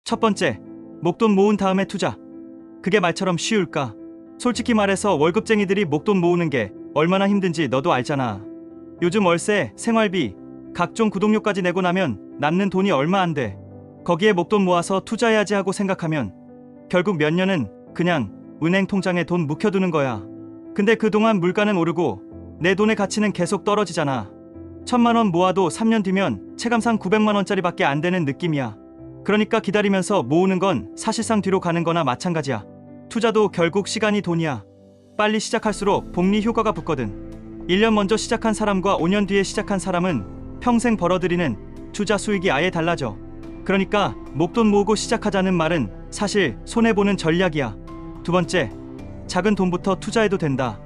첫 번째, 목돈 모은 다음에 투자. 그게 말처럼 쉬울까? 솔직히 말해서 월급쟁이들이 목돈 모으는 게 얼마나 힘든지 너도 알잖아. 요즘 월세, 생활비, 각종 구독료까지 내고 나면 남는 돈이 얼마 안 돼. 거기에 목돈 모아서 투자해야지 하고 생각하면 결국 몇 년은 그냥 은행 통장에 돈 묵혀두는 거야. 근데 그동안 물가는 오르고 내 돈의 가치는 계속 떨어지잖아. 1,000만 원 모아도 3년 뒤면 체감상 900만 원짜리밖에 안 되는 느낌이야. 그러니까 기다리면서 모으는 건 사실상 뒤로 가는 거나 마찬가지야. 투자도 결국 시간이 돈이야. 빨리 시작할수록 복리 효과가 붙거든. 1년 먼저 시작한 사람과 5년 뒤에 시작한 사람은 평생 벌어들이는 투자 수익이 아예 달라져. 그러니까 목돈 모으고 시작하자는 말은 사실 손해보는 전략이야. 두 번째, 작은 돈부터 투자해도 된다.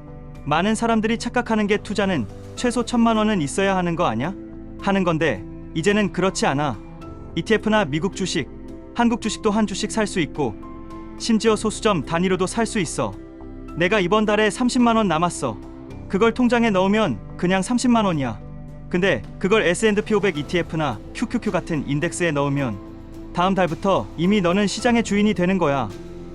많은 사람들이 착각하는 게 투자는 최소 1,000만 원은 있어야 하는 거 아냐? 하는 건데 이제는 그렇지 않아. ETF나 미국 주식, 한국 주식도 한 주씩 살 수 있고 심지어 소수점 단위로도 살 수 있어. 내가 이번 달에 30만 원 남았어. 그걸 통장에 넣으면 그냥 30만 원이야. 근데 그걸 S&P 500 ETF나 QQQ 같은 인덱스에 넣으면 다음 달부터 이미 너는 시장의 주인이 되는 거야.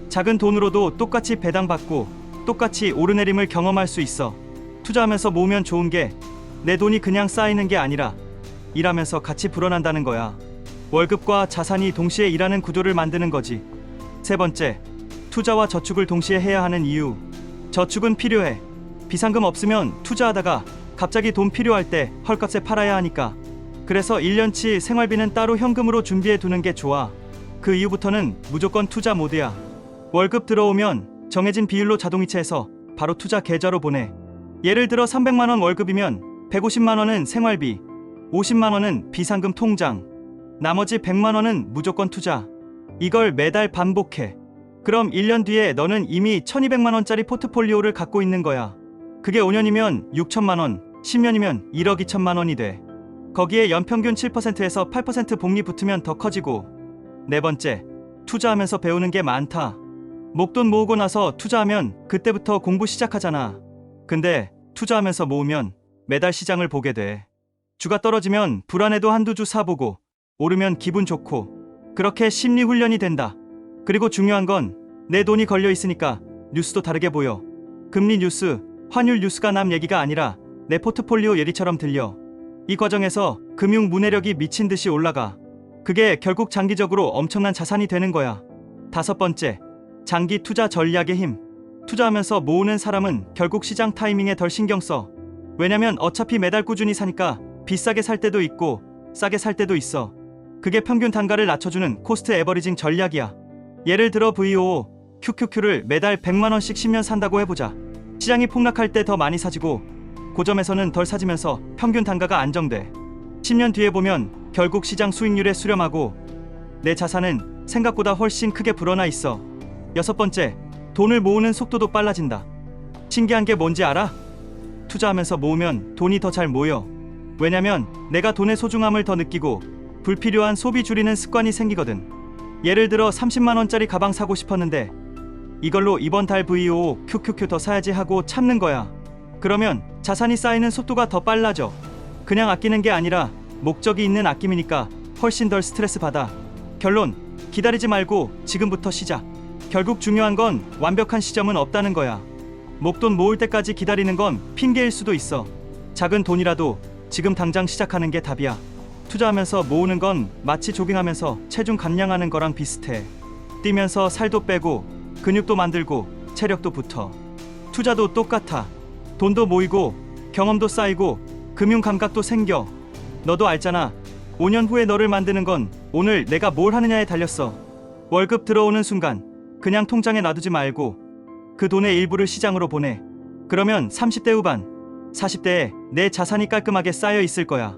작은 돈으로도 똑같이 배당받고 똑같이 오르내림을 경험할 수 있어. 투자하면서 모으면 좋은 게 내 돈이 그냥 쌓이는 게 아니라 일하면서 같이 불어난다는 거야. 월급과 자산이 동시에 일하는 구조를 만드는 거지. 세 번째, 투자와 저축을 동시에 해야 하는 이유. 저축은 필요해. 비상금 없으면 투자하다가 갑자기 돈 필요할 때 헐값에 팔아야 하니까. 그래서 1년치 생활비는 따로 현금으로 준비해 두는 게 좋아. 그 이후부터는 무조건 투자 모드야. 월급 들어오면 정해진 비율로 자동이체해서 바로 투자 계좌로 보내. 예를 들어 300만 원 월급이면 150만 원은 생활비, 50만 원은 비상금 통장, 나머지 100만 원은 무조건 투자. 이걸 매달 반복해. 그럼 1년 뒤에 너는 이미 1200만 원짜리 포트폴리오를 갖고 있는 거야. 그게 5년이면 6천만 원, 10년이면 1억 2천만 원이 돼. 거기에 연평균 7%에서 8% 복리 붙으면 더 커지고. 네 번째, 투자하면서 배우는 게 많다. 목돈 모으고 나서 투자하면 그때부터 공부 시작하잖아. 근데 투자하면서 모으면 매달 시장을 보게 돼. 주가 떨어지면 불안해도 한두 주 사보고 오르면 기분 좋고 그렇게 심리 훈련이 된다. 그리고 중요한 건 내 돈이 걸려 있으니까 뉴스도 다르게 보여. 금리 뉴스, 환율 뉴스가 남 얘기가 아니라 내 포트폴리오 예리처럼 들려. 이 과정에서 금융 문해력이 미친 듯이 올라가. 그게 결국 장기적으로 엄청난 자산이 되는 거야. 다섯 번째, 장기 투자 전략의 힘. 투자하면서 모으는 사람은 결국 시장 타이밍에 덜 신경 써. 왜냐면 어차피 매달 꾸준히 사니까 비싸게 살 때도 있고 싸게 살 때도 있어. 그게 평균 단가를 낮춰주는 코스트 에버리징 전략이야. 예를 들어 VOO, QQQ를 매달 100만 원씩 10년 산다고 해보자. 시장이 폭락할 때 더 많이 사지고 고점에서는 덜 사지면서 평균 단가가 안정돼. 10년 뒤에 보면 결국 시장 수익률에 수렴하고 내 자산은 생각보다 훨씬 크게 불어나 있어. 여섯 번째, 돈을 모으는 속도도 빨라진다. 신기한 게 뭔지 알아? 투자하면서 모으면 돈이 더 잘 모여. 왜냐면 내가 돈의 소중함을 더 느끼고 불필요한 소비 줄이는 습관이 생기거든. 예를 들어 30만 원짜리 가방 사고 싶었는데 이걸로 이번 달 VOO QQQ 더 사야지 하고 참는 거야. 그러면 자산이 쌓이는 속도가 더 빨라져. 그냥 아끼는 게 아니라 목적이 있는 아낌이니까 훨씬 덜 스트레스 받아. 결론, 기다리지 말고 지금부터 시작. 결국 중요한 건 완벽한 시점은 없다는 거야. 목돈 모을 때까지 기다리는 건 핑계일 수도 있어. 작은 돈이라도 지금 당장 시작하는 게 답이야. 투자하면서 모으는 건 마치 조깅하면서 체중 감량하는 거랑 비슷해. 뛰면서 살도 빼고 근육도 만들고 체력도 붙어. 투자도 똑같아. 돈도 모이고 경험도 쌓이고 금융 감각도 생겨. 너도 알잖아. 5년 후에 너를 만드는 건 오늘 내가 뭘 하느냐에 달렸어. 월급 들어오는 순간 그냥 통장에 놔두지 말고 그 돈의 일부를 시장으로 보내. 그러면 30대 후반, 40대에 내 자산이 깔끔하게 쌓여 있을 거야.